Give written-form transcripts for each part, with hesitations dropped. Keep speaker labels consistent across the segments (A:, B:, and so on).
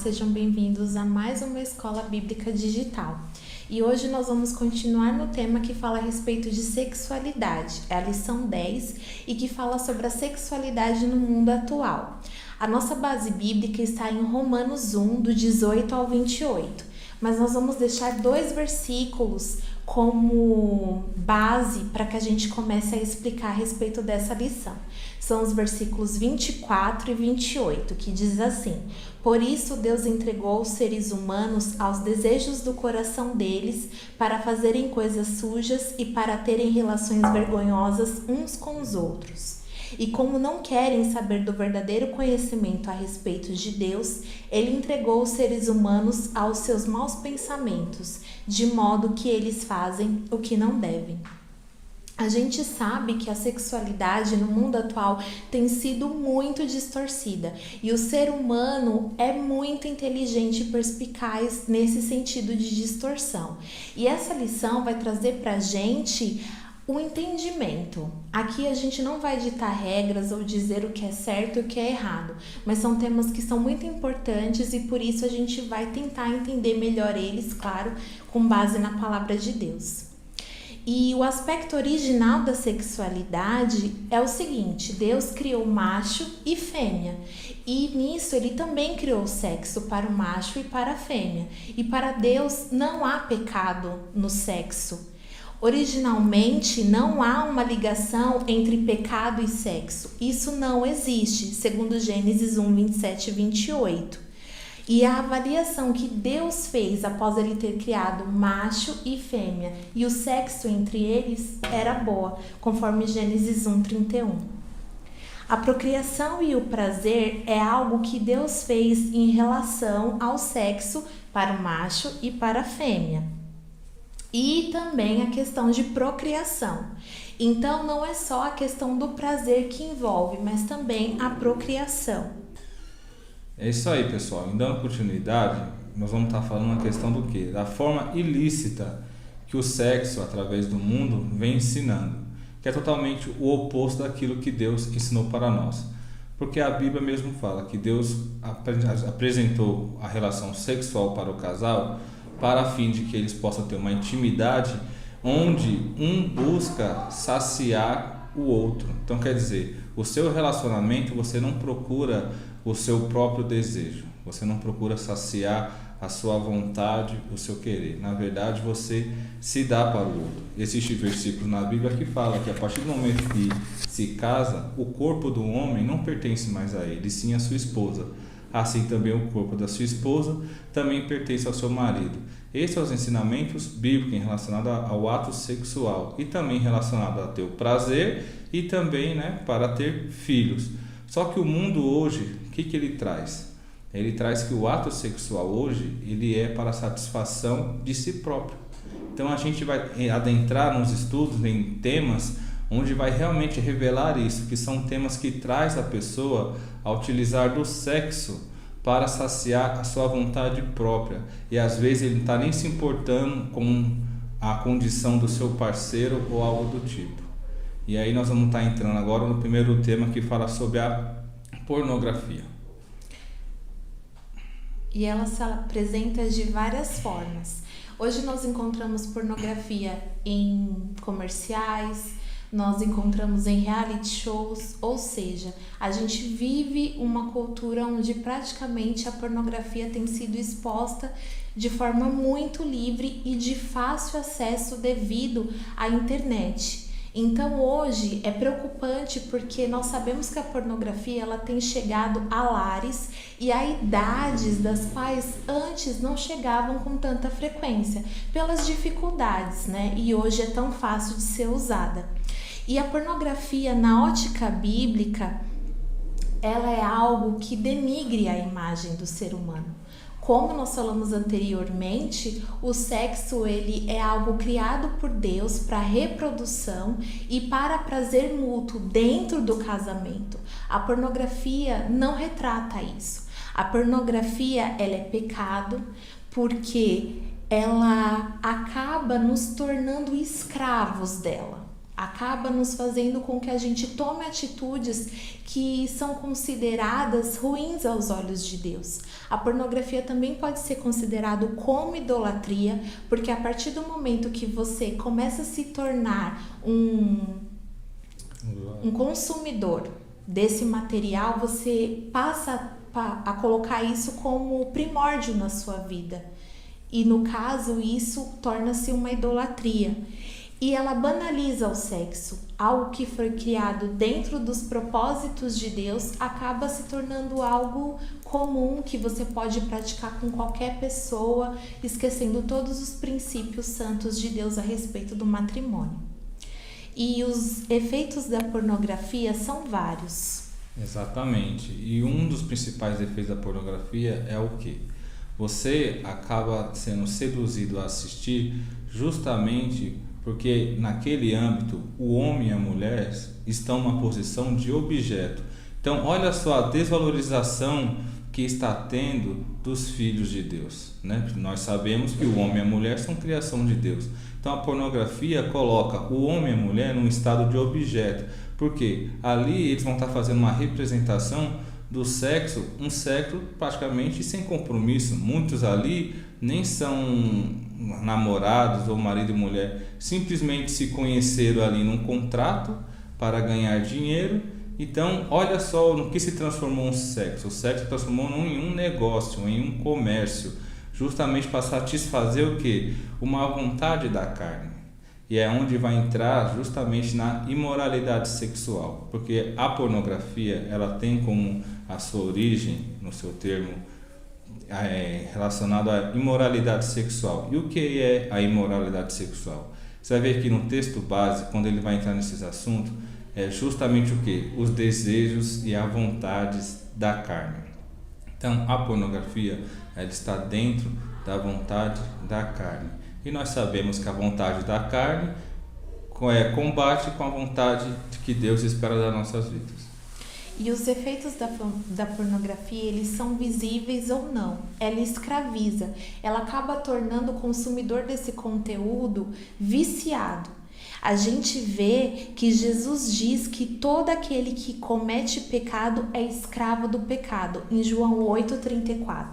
A: sejam bem-vindos a mais uma Escola Bíblica Digital. E hoje nós vamos continuar no tema que fala a respeito de sexualidade, é a lição 10 e que fala sobre a sexualidade no mundo atual. A nossa base bíblica está em Romanos 1, do 18 ao 28, mas nós vamos deixar 2 versículos como base para que a gente comece a explicar a respeito dessa lição. São os versículos 24 e 28, que diz assim: Por isso Deus entregou os seres humanos aos desejos do coração deles para fazerem coisas sujas e para terem relações vergonhosas uns com os outros. E como não querem saber do verdadeiro conhecimento a respeito de Deus, Ele entregou os seres humanos aos seus maus pensamentos, de modo que eles fazem o que não devem. A gente sabe que a sexualidade no mundo atual tem sido muito distorcida e o ser humano é muito inteligente e perspicaz nesse sentido de distorção. E essa lição vai trazer pra gente o entendimento. Aqui a gente não vai ditar regras ou dizer o que é certo e o que é errado, mas são temas que são muito importantes e por isso a gente vai tentar entender melhor eles, claro, com base na palavra de Deus. E o aspecto original da sexualidade é o seguinte: Deus criou macho e fêmea, e nisso ele também criou o sexo para o macho e para a fêmea. E para Deus não há pecado no sexo. Originalmente não há uma ligação entre pecado e sexo. Isso não existe, segundo Gênesis 1, 27 e 28. E a avaliação que Deus fez após ele ter criado macho e fêmea e o sexo entre eles era boa, conforme Gênesis 1, 31. A procriação e o prazer é algo que Deus fez em relação ao sexo para o macho e para a fêmea. E também a questão de procriação. Então não é só a questão do prazer que envolve, mas também a procriação.
B: É isso aí, pessoal. Em dando continuidade, nós vamos estar falando a questão do quê? Da forma ilícita que o sexo, através do mundo, vem ensinando, que é totalmente o oposto daquilo que Deus ensinou para nós. Porque a Bíblia mesmo fala que Deus apresentou a relação sexual para o casal para a fim de que eles possam ter uma intimidade onde um busca saciar o outro. Então quer dizer, o seu relacionamento você não procura o seu próprio desejo, você não procura saciar a sua vontade, o seu querer. Na verdade, você se dá para o outro. Existe versículo na Bíblia que fala que a partir do momento que se casa, o corpo do homem não pertence mais a ele, sim à sua esposa. Assim também o corpo da sua esposa também pertence ao seu marido. Esses são os ensinamentos bíblicos relacionados ao ato sexual e também relacionado a ter o prazer e também, para ter filhos. Só que o mundo hoje, o que ele traz? Ele traz que o ato sexual hoje, ele é para a satisfação de si próprio. Então a gente vai adentrar nos estudos em temas onde vai realmente revelar isso, que são temas que traz a pessoa a utilizar do sexo para saciar a sua vontade própria. E às vezes ele não está nem se importando com a condição do seu parceiro ou algo do tipo. E aí nós vamos estar entrando agora no primeiro tema que fala sobre a pornografia.
A: E ela se apresenta de várias formas. Hoje nós encontramos pornografia em comerciais, nós encontramos em reality shows, ou seja, a gente vive uma cultura onde praticamente a pornografia tem sido exposta de forma muito livre e de fácil acesso devido à internet. Então hoje é preocupante porque nós sabemos que a pornografia ela tem chegado a lares e a idades das quais antes não chegavam com tanta frequência, pelas dificuldades, E hoje é tão fácil de ser usada. E a pornografia, na ótica bíblica, ela é algo que denigre a imagem do ser humano. Como nós falamos anteriormente, o sexo ele é algo criado por Deus para reprodução e para prazer mútuo dentro do casamento. A pornografia não retrata isso. A pornografia ela é pecado porque ela acaba nos tornando escravos dela. acaba nos fazendo com que a gente tome atitudes que são consideradas ruins aos olhos de Deus. A pornografia também pode ser considerado como idolatria, porque a partir do momento que você começa a se tornar um consumidor desse material, você passa a colocar isso como primórdio na sua vida. E no caso, isso torna-se uma idolatria. E ela banaliza o sexo. Algo que foi criado dentro dos propósitos de Deus acaba se tornando algo comum que você pode praticar com qualquer pessoa, esquecendo todos os princípios santos de Deus a respeito do matrimônio. E os efeitos da pornografia são vários.
B: Exatamente. E um dos principais efeitos da pornografia é o quê? Você acaba sendo seduzido a assistir justamente porque naquele âmbito o homem e a mulher estão numa posição de objeto. Então olha só a desvalorização que está tendo dos filhos de Deus, né? Nós sabemos que o homem e a mulher são criação de Deus. Então a pornografia coloca o homem e a mulher num estado de objeto, porque ali eles vão estar fazendo uma representação do sexo, um sexo praticamente sem compromisso. Muitos ali nem são namorados ou marido e mulher, simplesmente se conheceram ali num contrato para ganhar dinheiro. Então olha só no que se transformou o sexo se transformou em um negócio, em um comércio, justamente para satisfazer o que? Uma vontade da carne. E é onde vai entrar justamente na imoralidade sexual, porque a pornografia ela tem como a sua origem, no seu termo, relacionado à imoralidade sexual. E o que é a imoralidade sexual? Você vai ver que no texto base, quando ele vai entrar nesses assuntos, é justamente o que? Os desejos e as vontades da carne. Então a pornografia ela está dentro da vontade da carne. E nós sabemos que a vontade da carne combate com a vontade que Deus espera das nossas vidas.
A: E os efeitos da pornografia, eles são visíveis ou não. Ela escraviza, ela acaba tornando o consumidor desse conteúdo viciado. A gente vê que Jesus diz que todo aquele que comete pecado é escravo do pecado, em João 8,34.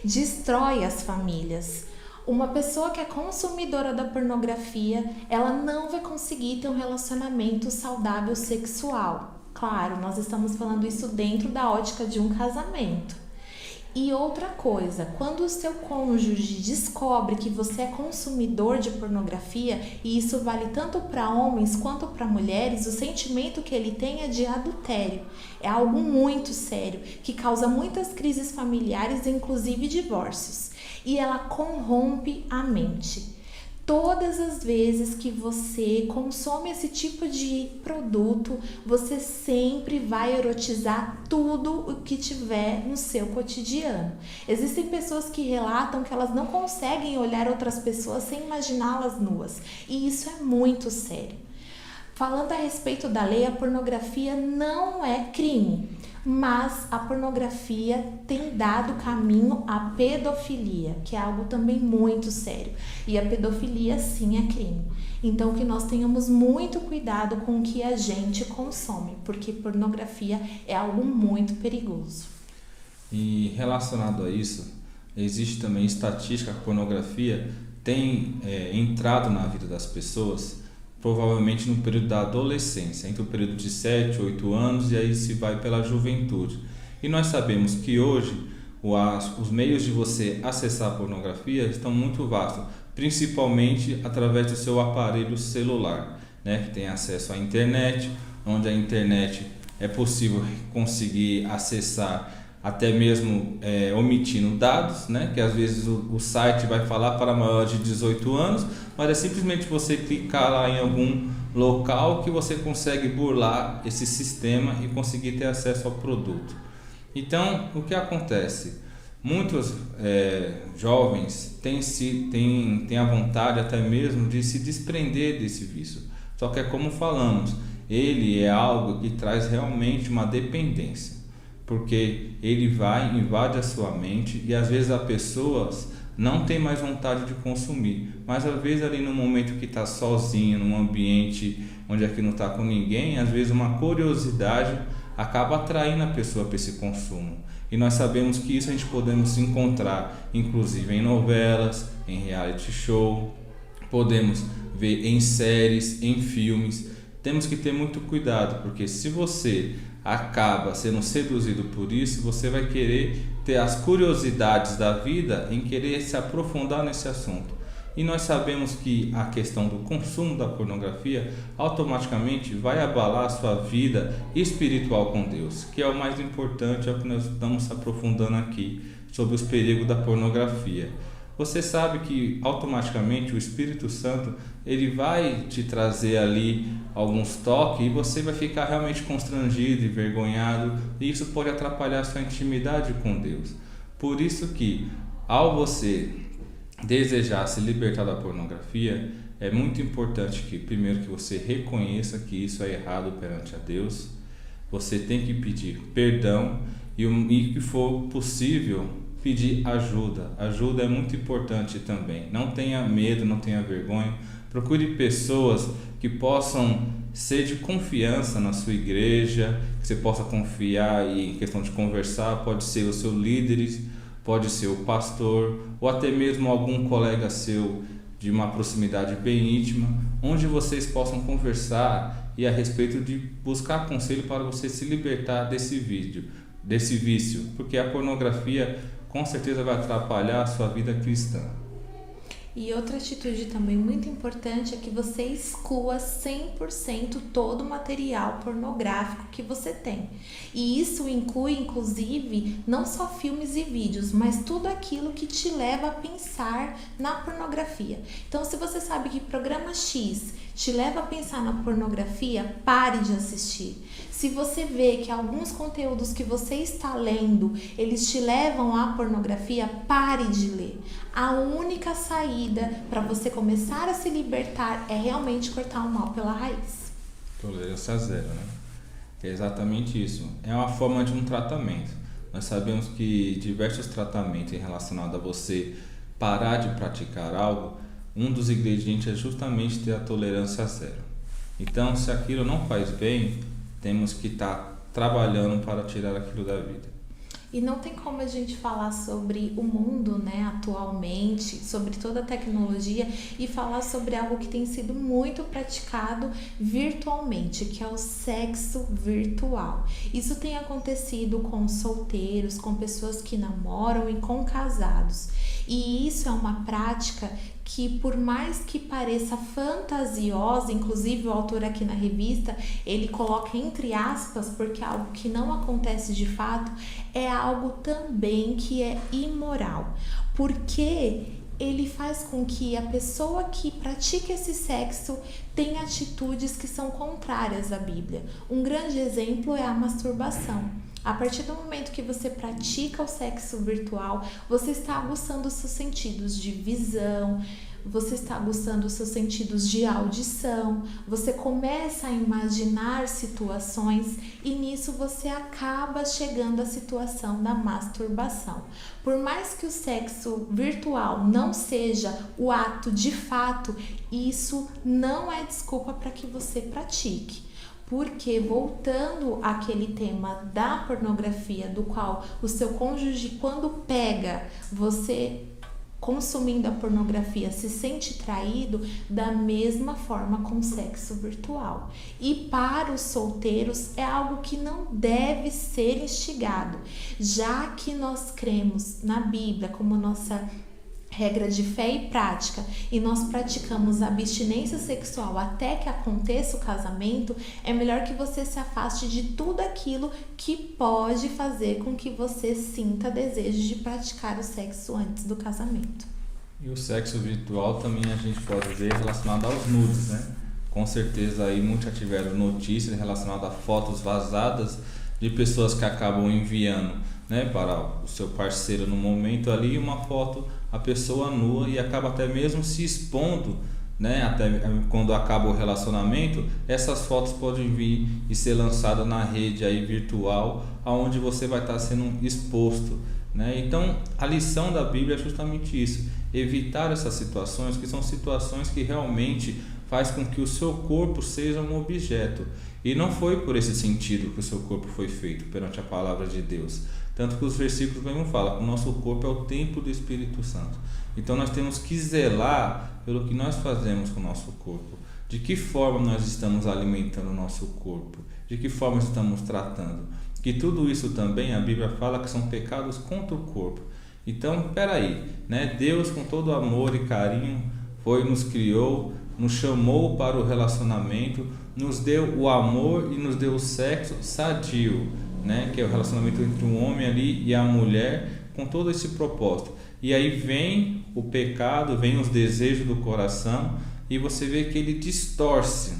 A: Destrói as famílias. Uma pessoa que é consumidora da pornografia, ela não vai conseguir ter um relacionamento saudável sexual. Claro, nós estamos falando isso dentro da ótica de um casamento. E outra coisa, quando o seu cônjuge descobre que você é consumidor de pornografia, e isso vale tanto para homens quanto para mulheres, o sentimento que ele tem é de adultério. É algo muito sério, que causa muitas crises familiares, inclusive divórcios. E ela corrompe a mente. Todas as vezes que você consome esse tipo de produto, você sempre vai erotizar tudo o que tiver no seu cotidiano. Existem pessoas que relatam que elas não conseguem olhar outras pessoas sem imaginá-las nuas, e isso é muito sério. Falando a respeito da lei, a pornografia não é crime, mas a pornografia tem dado caminho à pedofilia, que é algo também muito sério. E a pedofilia sim é crime. Então que nós tenhamos muito cuidado com o que a gente consome, porque pornografia é algo muito perigoso.
B: E relacionado a isso, existe também estatística que a pornografia tem entrado na vida das pessoas, provavelmente no período da adolescência, entre o período de 7, 8 anos, e aí se vai pela juventude. E nós sabemos que hoje os meios de você acessar a pornografia estão muito vastos, principalmente através do seu aparelho celular, né, que tem acesso à internet, onde a internet é possível conseguir acessar até mesmo omitindo dados, né? Que às vezes o site vai falar para maiores de 18 anos, mas é simplesmente você clicar lá em algum local que você consegue burlar esse sistema e conseguir ter acesso ao produto. Então, o que acontece? Muitos jovens têm a vontade até mesmo de se desprender desse vício. Só que é como falamos, ele é algo que traz realmente uma dependência. Porque ele invade a sua mente e às vezes as pessoas não tem mais vontade de consumir. Mas às vezes ali no momento que está sozinho, num ambiente onde aqui não está com ninguém, às vezes uma curiosidade acaba atraindo a pessoa para esse consumo. E nós sabemos que isso a gente podemos encontrar inclusive em novelas, em reality show, podemos ver em séries, em filmes. Temos que ter muito cuidado, porque se você acaba sendo seduzido por isso, você vai querer ter as curiosidades da vida em querer se aprofundar nesse assunto. E nós sabemos que a questão do consumo da pornografia automaticamente vai abalar a sua vida espiritual com Deus, que é o mais importante, é o que nós estamos se aprofundando aqui, sobre os perigos da pornografia. Você sabe que automaticamente o Espírito Santo ele vai te trazer ali alguns toques e você vai ficar realmente constrangido, envergonhado, e isso pode atrapalhar a sua intimidade com Deus. Por isso que ao você desejar se libertar da pornografia, é muito importante que primeiro que você reconheça que isso é errado perante a Deus. Você tem que pedir perdão e que for possível pedir ajuda. Ajuda é muito importante também. Não tenha medo, não tenha vergonha. Procure pessoas que possam ser de confiança na sua igreja, que você possa confiar em questão de conversar. Pode ser o seu líder, pode ser o pastor, ou até mesmo algum colega seu de uma proximidade bem íntima, onde vocês possam conversar e a respeito de buscar conselho para você se libertar desse vício, porque a pornografia com certeza vai atrapalhar a sua vida cristã.
A: E outra atitude também muito importante é que você exclua 100% todo o material pornográfico que você tem. E isso inclui, inclusive, não só filmes e vídeos, mas tudo aquilo que te leva a pensar na pornografia. Então, se você sabe que programa X te leva a pensar na pornografia, pare de assistir. Se você vê que alguns conteúdos que você está lendo, eles te levam à pornografia, pare de ler. A única saída para você começar a se libertar é realmente cortar o mal pela raiz.
B: Tolerância zero, né? É exatamente isso. É uma forma de um tratamento. Nós sabemos que diversos tratamentos relacionados a você parar de praticar algo, um dos ingredientes é justamente ter a tolerância zero. Então, se aquilo não faz bem, temos que estar trabalhando para tirar aquilo da vida.
A: E não tem como a gente falar sobre o mundo, né, atualmente, sobre toda a tecnologia e falar sobre algo que tem sido muito praticado virtualmente, que é o sexo virtual. Isso tem acontecido com solteiros, com pessoas que namoram e com casados. E isso é uma prática que, por mais que pareça fantasiosa, inclusive o autor aqui na revista, ele coloca entre aspas, porque é algo que não acontece de fato, é algo também que é imoral, porque ele faz com que a pessoa que pratica esse sexo tenha atitudes que são contrárias à Bíblia. Um grande exemplo é a masturbação. A partir do momento que você pratica o sexo virtual, você está aguçando os seus sentidos de visão, você está aguçando os seus sentidos de audição, você começa a imaginar situações e nisso você acaba chegando à situação da masturbação. Por mais que o sexo virtual não seja o ato de fato, isso não é desculpa para que você pratique. Porque, voltando àquele tema da pornografia, do qual o seu cônjuge, quando pega você consumindo a pornografia, se sente traído, da mesma forma com o sexo virtual. E para os solteiros é algo que não deve ser instigado, já que nós cremos na Bíblia como nossa regra de fé e prática, e nós praticamos a abstinência sexual até que aconteça o casamento, é melhor que você se afaste de tudo aquilo que pode fazer com que você sinta desejo de praticar o sexo antes do casamento.
B: E o sexo virtual também a gente pode ver relacionado aos nudes, né? Com certeza aí muitos já tiveram notícias relacionadas a fotos vazadas de pessoas que acabam enviando, né, para o seu parceiro no momento ali uma foto, a pessoa nua, e acaba até mesmo se expondo né, até quando acaba o relacionamento, essas fotos podem vir e ser lançadas na rede aí virtual, aonde você vai estar sendo exposto, né? Então a lição da Bíblia é justamente isso, evitar essas situações, que são situações que realmente faz com que o seu corpo seja um objeto, e não foi por esse sentido que o seu corpo foi feito perante a palavra de Deus. Tanto que os versículos mesmo falam que o nosso corpo é o templo do Espírito Santo. Então nós temos que zelar pelo que nós fazemos com o nosso corpo. De que forma nós estamos alimentando o nosso corpo? De que forma estamos tratando? Que tudo isso também a Bíblia fala que são pecados contra o corpo. Então, peraí, né? Deus com todo amor e carinho nos criou, nos chamou para o relacionamento, nos deu o amor e nos deu o sexo sadio, né? Que é o relacionamento entre um homem ali e a mulher, com todo esse propósito. E aí vem o pecado, vem os desejos do coração, e você vê que ele distorce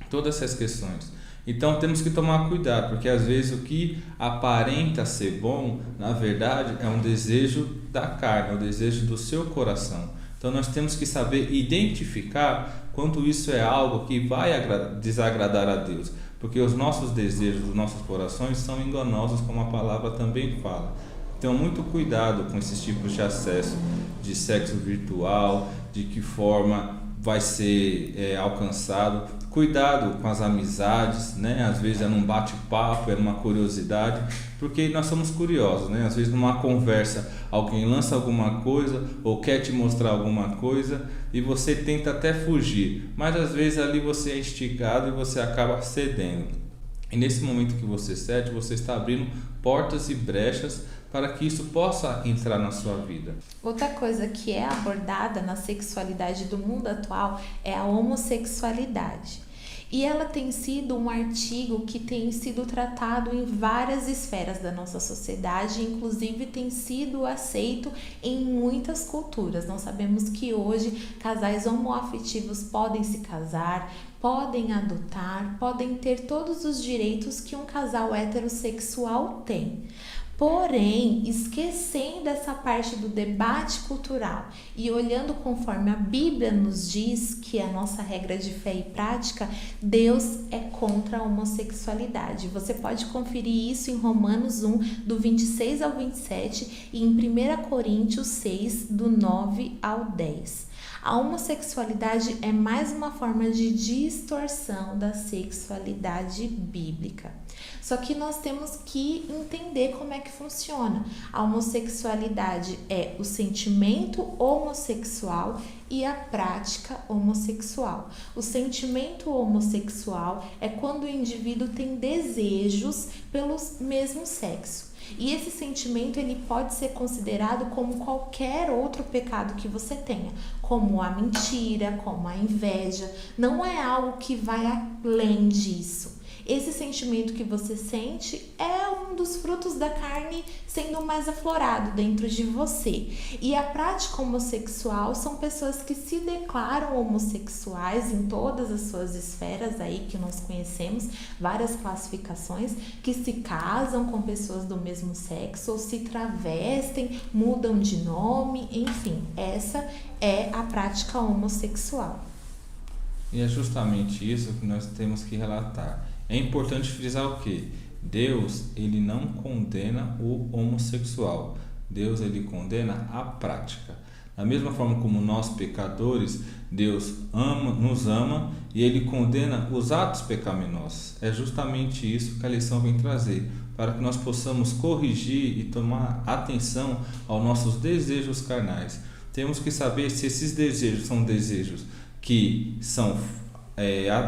B: todas essas questões. Então temos que tomar cuidado, porque às vezes o que aparenta ser bom, na verdade é um desejo da carne, é o desejo do seu coração. Então nós temos que saber identificar quando isso é algo que vai desagradar a Deus, porque os nossos desejos, os nossos corações são enganosos, como a palavra também fala. Então muito cuidado com esses tipos de acesso, de sexo virtual, de que forma vai ser alcançado. Cuidado com as amizades, né? Às vezes é num bate-papo, é numa curiosidade, porque nós somos curiosos, né? Às vezes numa conversa alguém lança alguma coisa ou quer te mostrar alguma coisa e você tenta até fugir, mas às vezes ali você é instigado e você acaba cedendo. E nesse momento que você cede, você está abrindo portas e brechas para que isso possa entrar na sua vida.
A: Outra coisa que é abordada na sexualidade do mundo atual é a homossexualidade. E ela tem sido um artigo que tem sido tratado em várias esferas da nossa sociedade, inclusive tem sido aceito em muitas culturas. Nós sabemos que hoje casais homoafetivos podem se casar, podem adotar, podem ter todos os direitos que um casal heterossexual tem. Porém, esquecendo essa parte do debate cultural e olhando conforme a Bíblia nos diz, que é a nossa regra de fé e prática, Deus é contra a homossexualidade. Você pode conferir isso em Romanos 1, do 26 ao 27 e em 1 Coríntios 6, do 9 ao 10. A homossexualidade é mais uma forma de distorção da sexualidade bíblica. Só que nós temos que entender como é que funciona. A homossexualidade é o sentimento homossexual e a prática homossexual. O sentimento homossexual é quando o indivíduo tem desejos pelo mesmo sexo. E esse sentimento ele pode ser considerado como qualquer outro pecado que você tenha, como a mentira, como a inveja. Não é algo que vai além disso. Esse sentimento que você sente é um dos frutos da carne sendo mais aflorado dentro de você. E a prática homossexual são pessoas que se declaram homossexuais em todas as suas esferas aí que nós conhecemos, várias classificações, que se casam com pessoas do mesmo sexo ou se travestem, mudam de nome, enfim, essa é a prática homossexual.
B: E é justamente isso que nós temos que relatar. É importante frisar o quê? Deus, ele não condena o homossexual. Deus, ele condena a prática. Da mesma forma como nós pecadores, Deus nos ama e ele condena os atos pecaminosos. É justamente isso que a lição vem trazer, para que nós possamos corrigir e tomar atenção aos nossos desejos carnais. Temos que saber se esses desejos são desejos que são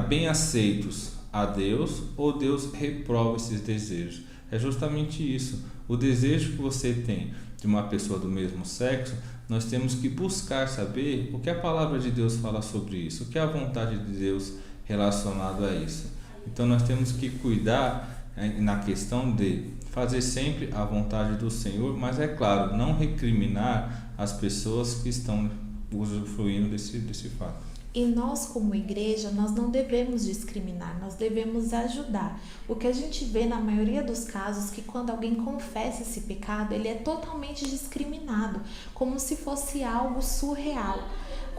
B: bem aceitos a Deus ou Deus reprova esses desejos. É justamente isso. O desejo que você tem de uma pessoa do mesmo sexo, nós temos que buscar saber o que a palavra de Deus fala sobre isso, o que é a vontade de Deus relacionado a isso. Então nós temos que cuidar na questão de fazer sempre a vontade do Senhor, mas é claro, não recriminar as pessoas que estão usufruindo desse fato.
A: E nós, como igreja, nós não devemos discriminar, nós devemos ajudar. O que a gente vê na maioria dos casos, que quando alguém confessa esse pecado, ele é totalmente discriminado, como se fosse algo surreal.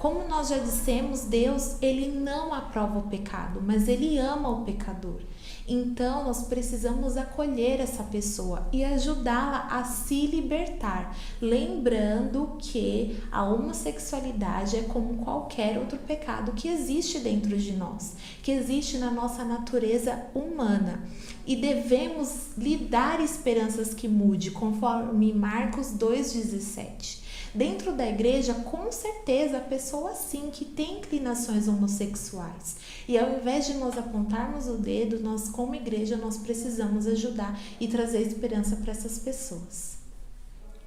A: Como nós já dissemos, Deus, ele não aprova o pecado, mas ele ama o pecador. Então, nós precisamos acolher essa pessoa e ajudá-la a se libertar, lembrando que a homossexualidade é como qualquer outro pecado que existe dentro de nós, que existe na nossa natureza humana. E devemos lhe dar esperanças que mude, conforme Marcos 2,17. Dentro da igreja, com certeza, a pessoa sim que tem inclinações homossexuais. E ao invés de nós apontarmos o dedo, nós como igreja, nós precisamos ajudar e trazer esperança para essas pessoas.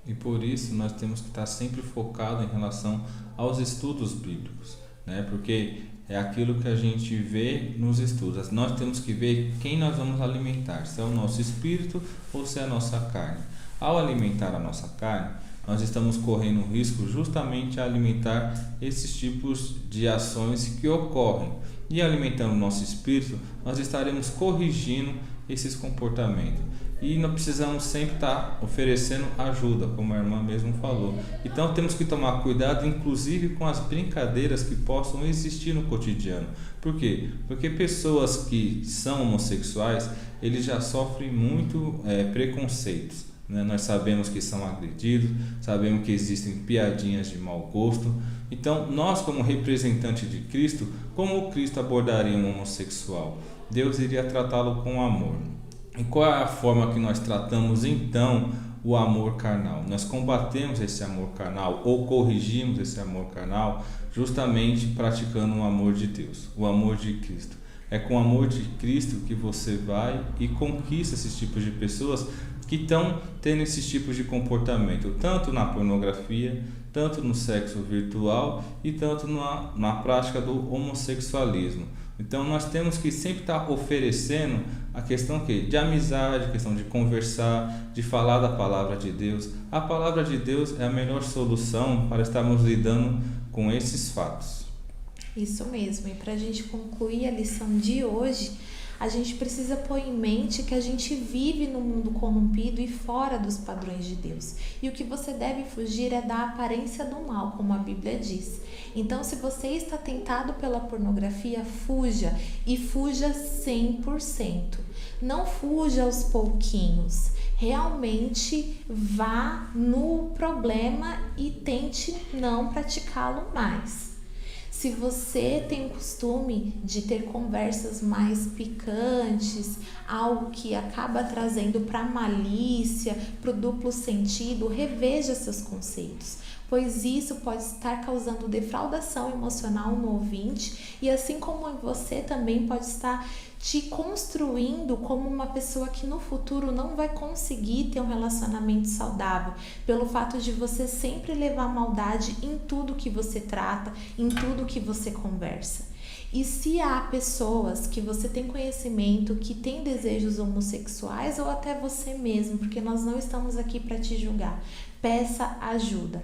B: E por isso nós temos que estar sempre focado em relação aos estudos bíblicos, né? Porque é aquilo que a gente vê nos estudos. Nós temos que ver quem nós vamos alimentar, se é o nosso espírito ou se é a nossa carne. Ao alimentar a nossa carne, nós estamos correndo o risco justamente a alimentar esses tipos de ações que ocorrem. E alimentando o nosso espírito, nós estaremos corrigindo esses comportamentos. E nós precisamos sempre estar oferecendo ajuda, como a irmã mesmo falou. Então temos que tomar cuidado, inclusive com as brincadeiras que possam existir no cotidiano. Por quê? Porque pessoas que são homossexuais, eles já sofrem muito preconceitos. Nós sabemos que são agredidos, sabemos que existem piadinhas de mau gosto. Então, nós como representantes de Cristo, como Cristo abordaria um homossexual? Deus iria tratá-lo com amor. E qual é a forma que nós tratamos então o amor carnal? Nós combatemos esse amor carnal ou corrigimos esse amor carnal justamente praticando o amor de Deus, o amor de Cristo. É com o amor de Cristo que você vai e conquista esses tipos de pessoas que estão tendo esses tipos de comportamento, tanto na pornografia, tanto no sexo virtual e tanto na prática do homossexualismo. Então nós temos que sempre estar oferecendo a questão de amizade, a questão de conversar, de falar da palavra de Deus. A palavra de Deus é a melhor solução para estarmos lidando com esses fatos.
A: Isso mesmo, e para a gente concluir a lição de hoje, a gente precisa pôr em mente que a gente vive no mundo corrompido e fora dos padrões de Deus. E o que você deve fugir é da aparência do mal, como a Bíblia diz. Então, se você está tentado pela pornografia, fuja, e fuja 100%. Não fuja aos pouquinhos. Realmente vá no problema e tente não praticá-lo mais. Se você tem o costume de ter conversas mais picantes, algo que acaba trazendo para a malícia, para o duplo sentido, reveja seus conceitos, pois isso pode estar causando defraudação emocional no ouvinte e assim como você também pode estar te construindo como uma pessoa que no futuro não vai conseguir ter um relacionamento saudável, pelo fato de você sempre levar maldade em tudo que você trata, em tudo que você conversa. E se há pessoas que você tem conhecimento que tem desejos homossexuais ou até você mesmo, porque nós não estamos aqui para te julgar, peça ajuda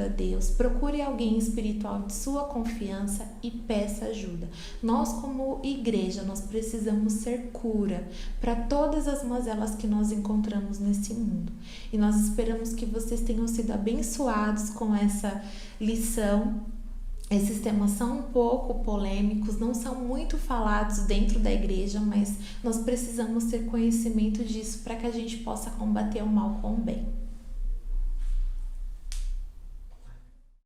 A: a Deus, procure alguém espiritual de sua confiança e peça ajuda. Nós como igreja, nós precisamos ser cura para todas as mazelas que nós encontramos nesse mundo. E nós esperamos que vocês tenham sido abençoados com essa lição. Esses temas são um pouco polêmicos, não são muito falados dentro da igreja, mas nós precisamos ter conhecimento disso para que a gente possa combater o mal com o bem.